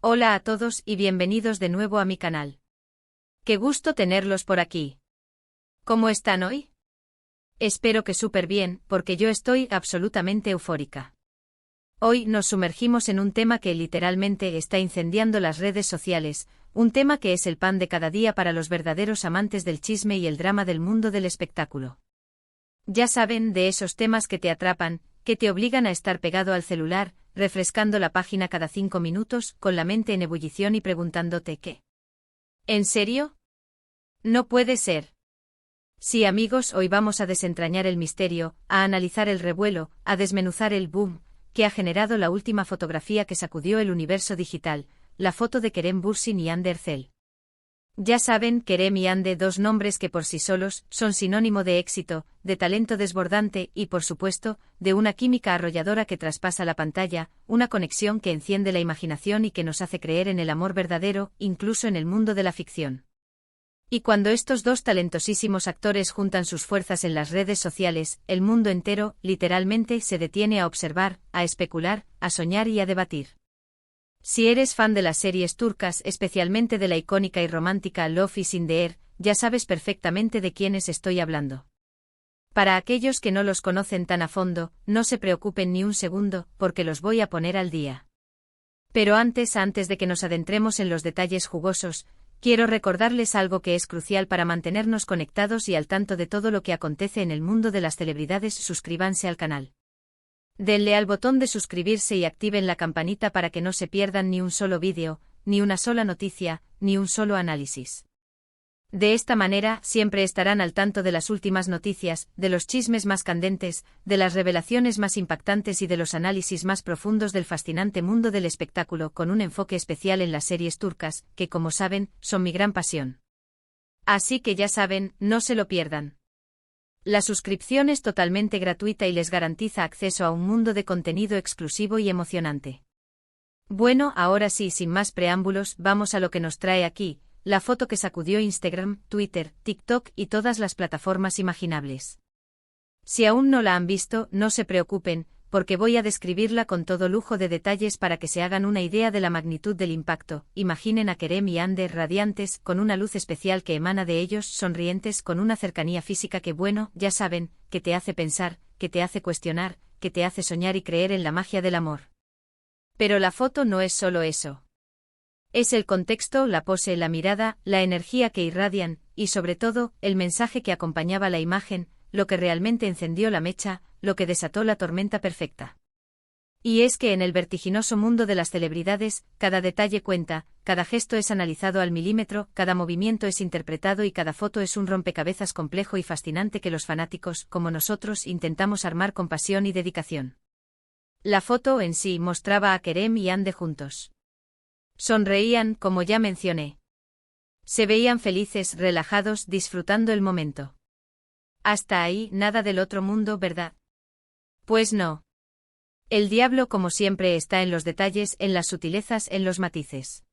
Hola a todos y bienvenidos de nuevo a mi canal. Qué gusto tenerlos por aquí. ¿Cómo están hoy? Espero que súper bien, porque yo estoy absolutamente eufórica. Hoy nos sumergimos en un tema que literalmente está incendiando las redes sociales, un tema que es el pan de cada día para los verdaderos amantes del chisme y el drama del mundo del espectáculo. Ya saben, de esos temas que te atrapan, que te obligan a estar pegado al celular, refrescando la página cada 5 minutos, con la mente en ebullición y preguntándote ¿qué? ¿En serio? No puede ser. Sí, amigos, hoy vamos a desentrañar el misterio, a analizar el revuelo, a desmenuzar el boom que ha generado la última fotografía que sacudió el universo digital, la foto de Kerem Bürsin y Hande Erçel. Ya saben, Kerem y Hande, dos nombres que por sí solos son sinónimo de éxito, de talento desbordante y, por supuesto, de una química arrolladora que traspasa la pantalla, una conexión que enciende la imaginación y que nos hace creer en el amor verdadero, incluso en el mundo de la ficción. Y cuando estos dos talentosísimos actores juntan sus fuerzas en las redes sociales, el mundo entero, literalmente, se detiene a observar, a especular, a soñar y a debatir. Si eres fan de las series turcas, especialmente de la icónica y romántica Love is in the Air, ya sabes perfectamente de quiénes estoy hablando. Para aquellos que no los conocen tan a fondo, no se preocupen ni un segundo, porque los voy a poner al día. Pero antes de que nos adentremos en los detalles jugosos, quiero recordarles algo que es crucial para mantenernos conectados y al tanto de todo lo que acontece en el mundo de las celebridades. Suscríbanse al canal. Denle al botón de suscribirse y activen la campanita para que no se pierdan ni un solo vídeo, ni una sola noticia, ni un solo análisis. De esta manera, siempre estarán al tanto de las últimas noticias, de los chismes más candentes, de las revelaciones más impactantes y de los análisis más profundos del fascinante mundo del espectáculo, con un enfoque especial en las series turcas, que como saben, son mi gran pasión. Así que ya saben, no se lo pierdan. La suscripción es totalmente gratuita y les garantiza acceso a un mundo de contenido exclusivo y emocionante. Bueno, ahora sí, sin más preámbulos, vamos a lo que nos trae aquí, la foto que sacudió Instagram, Twitter, TikTok y todas las plataformas imaginables. Si aún no la han visto, no se preocupen, porque voy a describirla con todo lujo de detalles para que se hagan una idea de la magnitud del impacto. Imaginen a Kerem y Hande radiantes, con una luz especial que emana de ellos, sonrientes, con una cercanía física que, bueno, ya saben, que te hace pensar, que te hace cuestionar, que te hace soñar y creer en la magia del amor. Pero la foto no es solo eso. Es el contexto, la pose, la mirada, la energía que irradian, y sobre todo, el mensaje que acompañaba la imagen, lo que realmente encendió la mecha, lo que desató la tormenta perfecta. Y es que en el vertiginoso mundo de las celebridades, cada detalle cuenta, cada gesto es analizado al milímetro, cada movimiento es interpretado y cada foto es un rompecabezas complejo y fascinante que los fanáticos, como nosotros, intentamos armar con pasión y dedicación. La foto en sí mostraba a Kerem y Hande juntos. Sonreían, como ya mencioné. Se veían felices, relajados, disfrutando el momento. Hasta ahí, nada del otro mundo, ¿verdad? Pues no. El diablo, como siempre, está en los detalles, en las sutilezas, en los matices.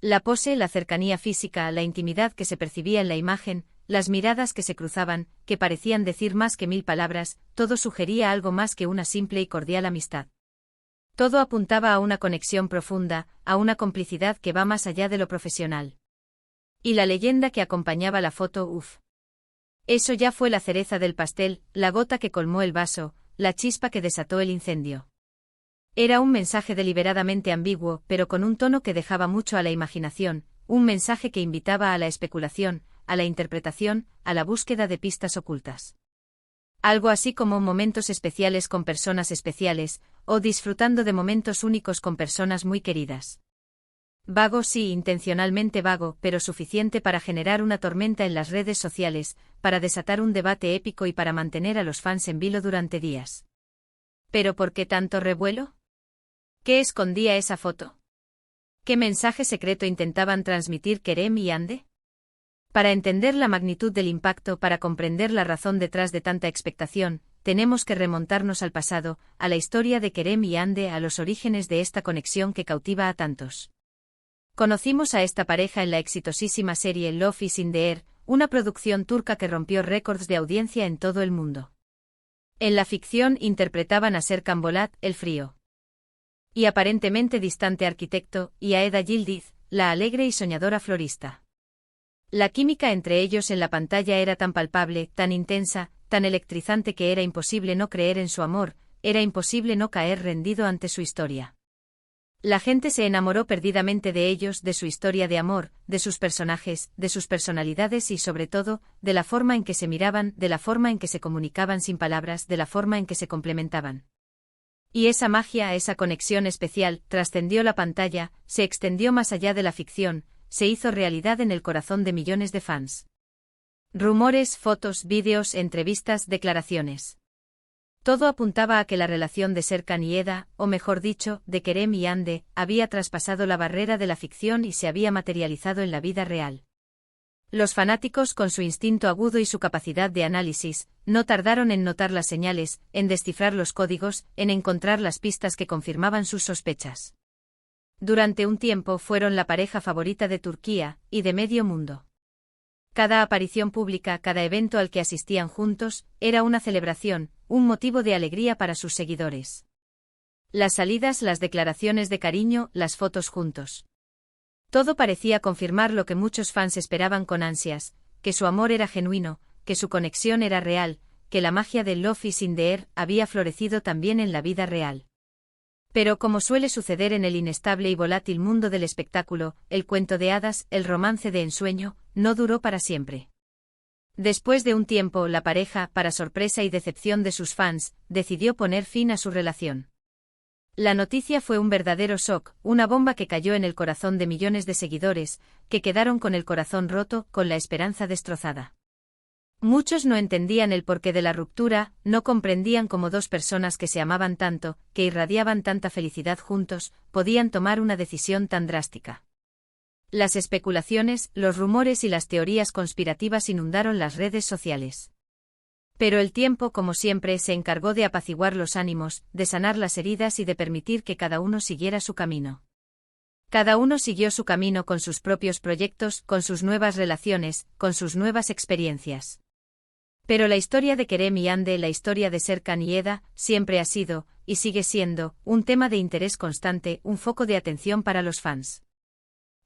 La pose, la cercanía física, la intimidad que se percibía en la imagen, las miradas que se cruzaban, que parecían decir más que 1000 palabras, todo sugería algo más que una simple y cordial amistad. Todo apuntaba a una conexión profunda, a una complicidad que va más allá de lo profesional. Y la leyenda que acompañaba la foto, uff. Eso ya fue la cereza del pastel, la gota que colmó el vaso, la chispa que desató el incendio. Era un mensaje deliberadamente ambiguo, pero con un tono que dejaba mucho a la imaginación, un mensaje que invitaba a la especulación, a la interpretación, a la búsqueda de pistas ocultas. Algo así como momentos especiales con personas especiales, o disfrutando de momentos únicos con personas muy queridas. Vago, sí, intencionalmente vago, pero suficiente para generar una tormenta en las redes sociales, para desatar un debate épico y para mantener a los fans en vilo durante días. ¿Pero por qué tanto revuelo? ¿Qué escondía esa foto? ¿Qué mensaje secreto intentaban transmitir Kerem y Hande? Para entender la magnitud del impacto, para comprender la razón detrás de tanta expectación, tenemos que remontarnos al pasado, a la historia de Kerem y Hande, a los orígenes de esta conexión que cautiva a tantos. Conocimos a esta pareja en la exitosísima serie Love is in the Air, una producción turca que rompió récords de audiencia en todo el mundo. En la ficción interpretaban a Serkan Bolat, el frío. y aparentemente distante arquitecto, y a Eda Yildiz, la alegre y soñadora florista. La química entre ellos en la pantalla era tan palpable, tan intensa, tan electrizante que era imposible no creer en su amor, era imposible no caer rendido ante su historia. La gente se enamoró perdidamente de ellos, de su historia de amor, de sus personajes, de sus personalidades y sobre todo, de la forma en que se miraban, de la forma en que se comunicaban sin palabras, de la forma en que se complementaban. Y esa magia, esa conexión especial, trascendió la pantalla, se extendió más allá de la ficción, se hizo realidad en el corazón de millones de fans. Rumores, fotos, vídeos, entrevistas, declaraciones. Todo apuntaba a que la relación de Serkan y Eda, o mejor dicho, de Kerem y Hande, había traspasado la barrera de la ficción y se había materializado en la vida real. Los fanáticos, con su instinto agudo y su capacidad de análisis, no tardaron en notar las señales, en descifrar los códigos, en encontrar las pistas que confirmaban sus sospechas. Durante un tiempo fueron la pareja favorita de Turquía, y de medio mundo. Cada aparición pública, cada evento al que asistían juntos, era una celebración, un motivo de alegría para sus seguidores. Las salidas, las declaraciones de cariño, las fotos juntos. Todo parecía confirmar lo que muchos fans esperaban con ansias, que su amor era genuino, que su conexión era real, que la magia de Love is in the air había florecido también en la vida real. Pero como suele suceder en el inestable y volátil mundo del espectáculo, el cuento de hadas, el romance de ensueño, no duró para siempre. Después de un tiempo, la pareja, para sorpresa y decepción de sus fans, decidió poner fin a su relación. La noticia fue un verdadero shock, una bomba que cayó en el corazón de millones de seguidores, que quedaron con el corazón roto, con la esperanza destrozada. Muchos no entendían el porqué de la ruptura, no comprendían cómo dos personas que se amaban tanto, que irradiaban tanta felicidad juntos, podían tomar una decisión tan drástica. Las especulaciones, los rumores y las teorías conspirativas inundaron las redes sociales. Pero el tiempo, como siempre, se encargó de apaciguar los ánimos, de sanar las heridas y de permitir que cada uno siguiera su camino. Cada uno siguió su camino con sus propios proyectos, con sus nuevas relaciones, con sus nuevas experiencias. Pero la historia de Kerem y Hande, la historia de Serkan y Eda, siempre ha sido, y sigue siendo, un tema de interés constante, un foco de atención para los fans.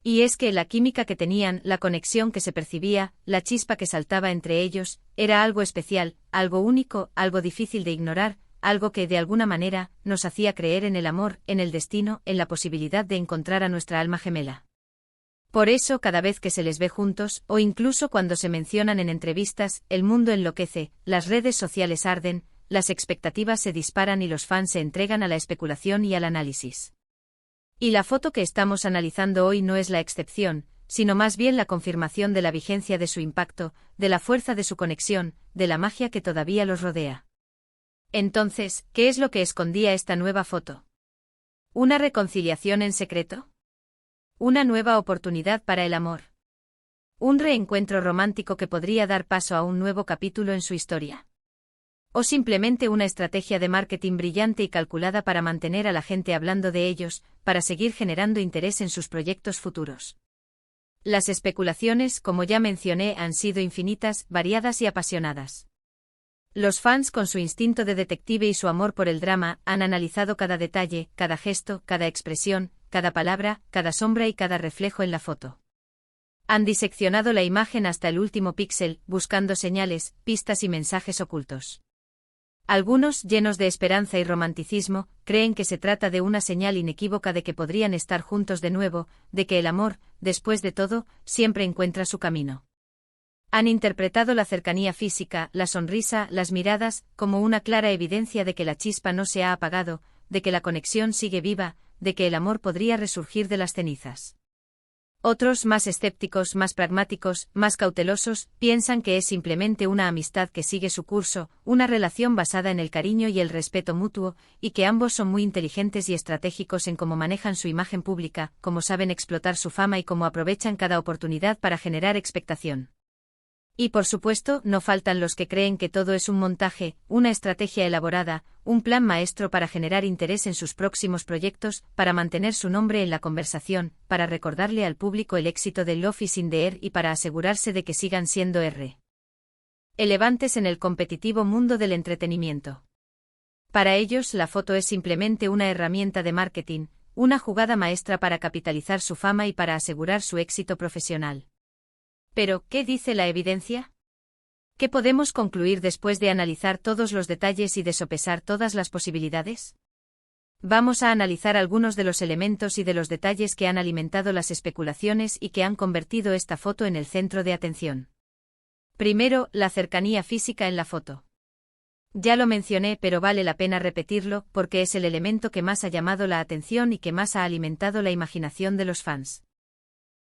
Y es que la química que tenían, la conexión que se percibía, la chispa que saltaba entre ellos, era algo especial, algo único, algo difícil de ignorar, algo que de alguna manera nos hacía creer en el amor, en el destino, en la posibilidad de encontrar a nuestra alma gemela. Por eso cada vez que se les ve juntos, o incluso cuando se mencionan en entrevistas, el mundo enloquece, las redes sociales arden, las expectativas se disparan y los fans se entregan a la especulación y al análisis. Y la foto que estamos analizando hoy no es la excepción, sino más bien la confirmación de la vigencia de su impacto, de la fuerza de su conexión, de la magia que todavía los rodea. Entonces, ¿qué es lo que escondía esta nueva foto? ¿Una reconciliación en secreto? ¿Una nueva oportunidad para el amor? ¿Un reencuentro romántico que podría dar paso a un nuevo capítulo en su historia? ¿O simplemente una estrategia de marketing brillante y calculada para mantener a la gente hablando de ellos, para seguir generando interés en sus proyectos futuros? Las especulaciones, como ya mencioné, han sido infinitas, variadas y apasionadas. Los fans, con su instinto de detective y su amor por el drama, han analizado cada detalle, cada gesto, cada expresión, cada palabra, cada sombra y cada reflejo en la foto. Han diseccionado la imagen hasta el último píxel, buscando señales, pistas y mensajes ocultos. Algunos, llenos de esperanza y romanticismo, creen que se trata de una señal inequívoca de que podrían estar juntos de nuevo, de que el amor, después de todo, siempre encuentra su camino. Han interpretado la cercanía física, la sonrisa, las miradas, como una clara evidencia de que la chispa no se ha apagado, de que la conexión sigue viva, de que el amor podría resurgir de las cenizas. Otros, más escépticos, más pragmáticos, más cautelosos, piensan que es simplemente una amistad que sigue su curso, una relación basada en el cariño y el respeto mutuo, y que ambos son muy inteligentes y estratégicos en cómo manejan su imagen pública, cómo saben explotar su fama y cómo aprovechan cada oportunidad para generar expectación. Y por supuesto, no faltan los que creen que todo es un montaje, una estrategia elaborada, un plan maestro para generar interés en sus próximos proyectos, para mantener su nombre en la conversación, para recordarle al público el éxito de Love is in the air y para asegurarse de que sigan siendo relevantes en el competitivo mundo del entretenimiento. Para ellos la foto es simplemente una herramienta de marketing, una jugada maestra para capitalizar su fama y para asegurar su éxito profesional. Pero, ¿qué dice la evidencia? ¿Qué podemos concluir después de analizar todos los detalles y de sopesar todas las posibilidades? Vamos a analizar algunos de los elementos y de los detalles que han alimentado las especulaciones y que han convertido esta foto en el centro de atención. Primero, la cercanía física en la foto. Ya lo mencioné, pero vale la pena repetirlo, porque es el elemento que más ha llamado la atención y que más ha alimentado la imaginación de los fans.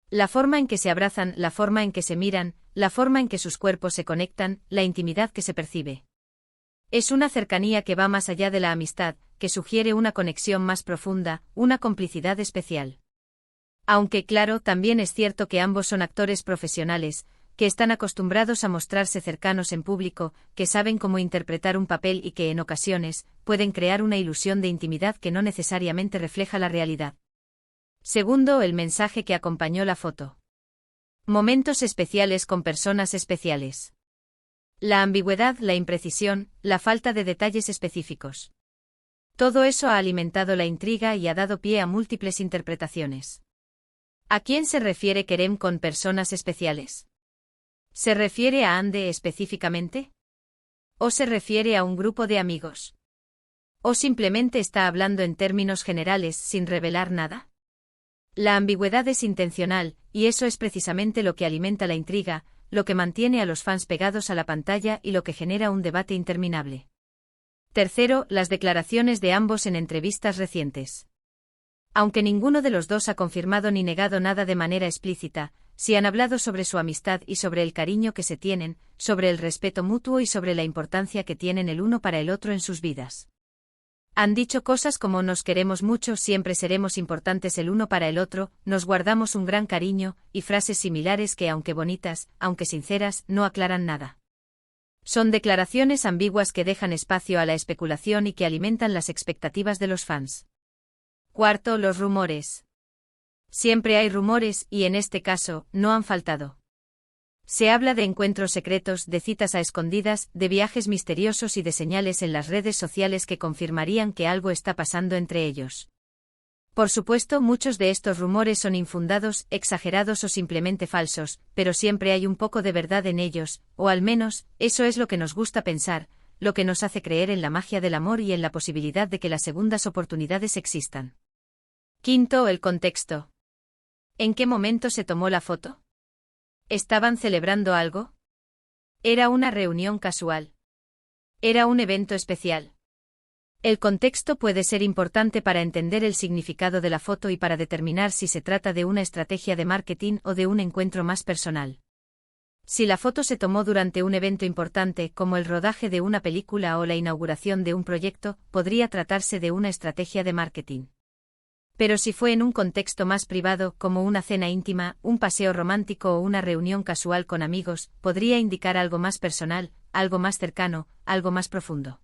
La forma en que se abrazan, la forma en que se miran, la forma en que sus cuerpos se conectan, la intimidad que se percibe. Es una cercanía que va más allá de la amistad, que sugiere una conexión más profunda, una complicidad especial. Aunque claro, también es cierto que ambos son actores profesionales, que están acostumbrados a mostrarse cercanos en público, que saben cómo interpretar un papel y que en ocasiones pueden crear una ilusión de intimidad que no necesariamente refleja la realidad. Segundo, el mensaje que acompañó la foto. Momentos especiales con personas especiales. La ambigüedad, la imprecisión, la falta de detalles específicos. Todo eso ha alimentado la intriga y ha dado pie a múltiples interpretaciones. ¿A quién se refiere Kerem con personas especiales? ¿Se refiere a Ande específicamente? ¿O se refiere a un grupo de amigos? ¿O simplemente está hablando en términos generales sin revelar nada? La ambigüedad es intencional, y eso es precisamente lo que alimenta la intriga, lo que mantiene a los fans pegados a la pantalla y lo que genera un debate interminable. Tercero, las declaraciones de ambos en entrevistas recientes. Aunque ninguno de los dos ha confirmado ni negado nada de manera explícita, sí han hablado sobre su amistad y sobre el cariño que se tienen, sobre el respeto mutuo y sobre la importancia que tienen el uno para el otro en sus vidas. Han dicho cosas como nos queremos mucho, siempre seremos importantes el uno para el otro, nos guardamos un gran cariño, y frases similares que aunque bonitas, aunque sinceras, no aclaran nada. Son declaraciones ambiguas que dejan espacio a la especulación y que alimentan las expectativas de los fans. Cuarto, los rumores. Siempre hay rumores y en este caso, no han faltado. Se habla de encuentros secretos, de citas a escondidas, de viajes misteriosos y de señales en las redes sociales que confirmarían que algo está pasando entre ellos. Por supuesto, muchos de estos rumores son infundados, exagerados o simplemente falsos, pero siempre hay un poco de verdad en ellos, o al menos, eso es lo que nos gusta pensar, lo que nos hace creer en la magia del amor y en la posibilidad de que las segundas oportunidades existan. Quinto, el contexto. ¿En qué momento se tomó la foto? ¿Estaban celebrando algo? ¿Era una reunión casual? ¿Era un evento especial? El contexto puede ser importante para entender el significado de la foto y para determinar si se trata de una estrategia de marketing o de un encuentro más personal. Si la foto se tomó durante un evento importante, como el rodaje de una película o la inauguración de un proyecto, podría tratarse de una estrategia de marketing. Pero si fue en un contexto más privado, como una cena íntima, un paseo romántico o una reunión casual con amigos, podría indicar algo más personal, algo más cercano, algo más profundo.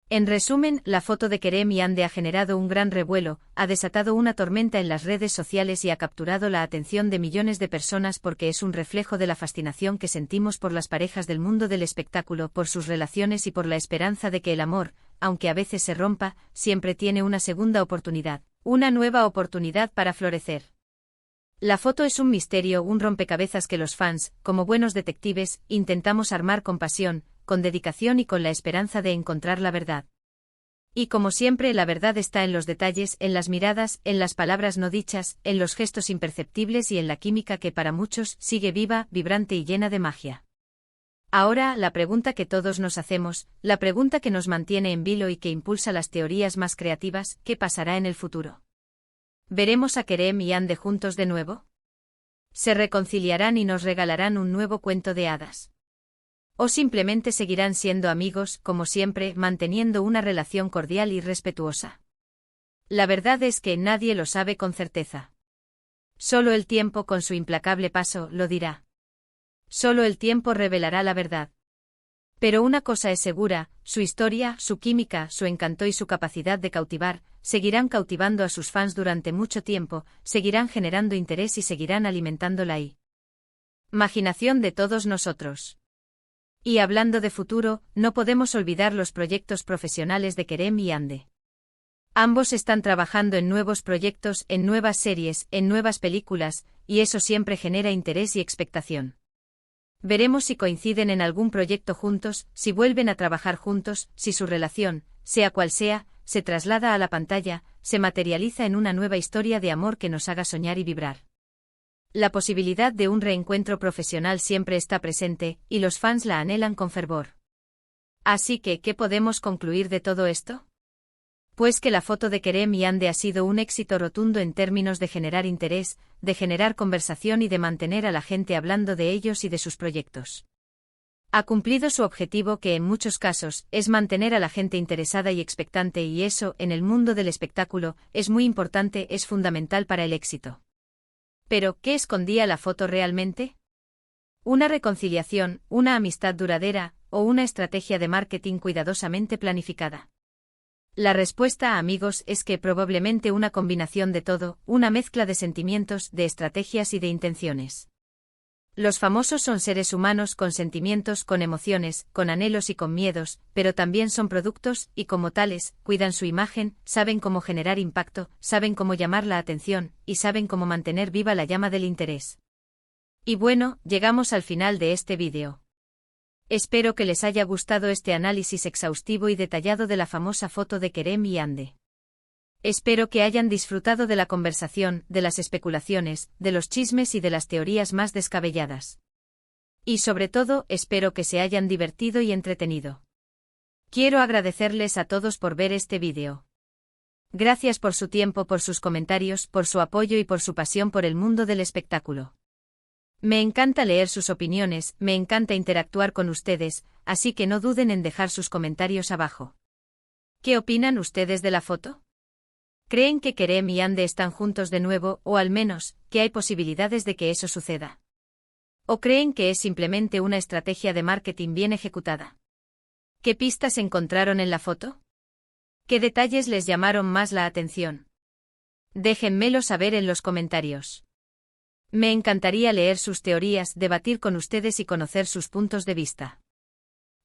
En resumen, la foto de Kerem y Ande ha generado un gran revuelo, ha desatado una tormenta en las redes sociales y ha capturado la atención de millones de personas porque es un reflejo de la fascinación que sentimos por las parejas del mundo del espectáculo, por sus relaciones y por la esperanza de que el amor, aunque a veces se rompa, siempre tiene una segunda oportunidad, una nueva oportunidad para florecer. La foto es un misterio, un rompecabezas que los fans, como buenos detectives, intentamos armar con pasión, con dedicación y con la esperanza de encontrar la verdad. Y como siempre, la verdad está en los detalles, en las miradas, en las palabras no dichas, en los gestos imperceptibles y en la química que para muchos sigue viva, vibrante y llena de magia. Ahora, la pregunta que todos nos hacemos, la pregunta que nos mantiene en vilo y que impulsa las teorías más creativas, ¿qué pasará en el futuro? ¿Veremos a Kerem y Ande juntos de nuevo? ¿Se reconciliarán y nos regalarán un nuevo cuento de hadas? ¿O simplemente seguirán siendo amigos, como siempre, manteniendo una relación cordial y respetuosa? La verdad es que nadie lo sabe con certeza. Solo el tiempo con su implacable paso lo dirá. Solo el tiempo revelará la verdad. Pero una cosa es segura, su historia, su química, su encanto y su capacidad de cautivar, seguirán cautivando a sus fans durante mucho tiempo, seguirán generando interés y seguirán alimentando la imaginación de todos nosotros. Y hablando de futuro, no podemos olvidar los proyectos profesionales de Kerem y Hande. Ambos están trabajando en nuevos proyectos, en nuevas series, en nuevas películas, y eso siempre genera interés y expectación. Veremos si coinciden en algún proyecto juntos, si vuelven a trabajar juntos, si su relación, sea cual sea, se traslada a la pantalla, se materializa en una nueva historia de amor que nos haga soñar y vibrar. La posibilidad de un reencuentro profesional siempre está presente, y los fans la anhelan con fervor. Así que, ¿qué podemos concluir de todo esto? Pues que la foto de Kerem y Hande ha sido un éxito rotundo en términos de generar interés, de generar conversación y de mantener a la gente hablando de ellos y de sus proyectos. Ha cumplido su objetivo, que en muchos casos es mantener a la gente interesada y expectante, y eso, en el mundo del espectáculo, es muy importante, es fundamental para el éxito. Pero, ¿qué escondía la foto realmente? ¿Una reconciliación, una amistad duradera, o una estrategia de marketing cuidadosamente planificada? La respuesta, amigos, es que probablemente una combinación de todo, una mezcla de sentimientos, de estrategias y de intenciones. Los famosos son seres humanos con sentimientos, con emociones, con anhelos y con miedos, pero también son productos, y como tales, cuidan su imagen, saben cómo generar impacto, saben cómo llamar la atención, y saben cómo mantener viva la llama del interés. Y bueno, llegamos al final de este vídeo. Espero que les haya gustado este análisis exhaustivo y detallado de la famosa foto de Kerem y Hande. Espero que hayan disfrutado de la conversación, de las especulaciones, de los chismes y de las teorías más descabelladas. Y sobre todo, espero que se hayan divertido y entretenido. Quiero agradecerles a todos por ver este vídeo. Gracias por su tiempo, por sus comentarios, por su apoyo y por su pasión por el mundo del espectáculo. Me encanta leer sus opiniones, me encanta interactuar con ustedes, así que no duden en dejar sus comentarios abajo. ¿Qué opinan ustedes de la foto? ¿Creen que Kerem y Hande están juntos de nuevo, o al menos, que hay posibilidades de que eso suceda? ¿O creen que es simplemente una estrategia de marketing bien ejecutada? ¿Qué pistas encontraron en la foto? ¿Qué detalles les llamaron más la atención? Déjenmelo saber en los comentarios. Me encantaría leer sus teorías, debatir con ustedes y conocer sus puntos de vista.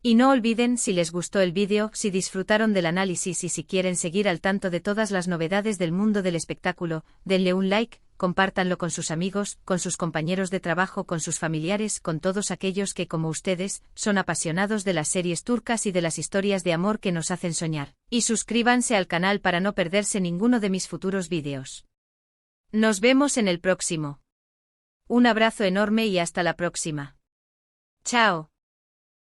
Y no olviden, si les gustó el vídeo, si disfrutaron del análisis y si quieren seguir al tanto de todas las novedades del mundo del espectáculo, denle un like, compártanlo con sus amigos, con sus compañeros de trabajo, con sus familiares, con todos aquellos que, como ustedes, son apasionados de las series turcas y de las historias de amor que nos hacen soñar. Y suscríbanse al canal para no perderse ninguno de mis futuros vídeos. Nos vemos en el próximo. Un abrazo enorme y hasta la próxima. Chao.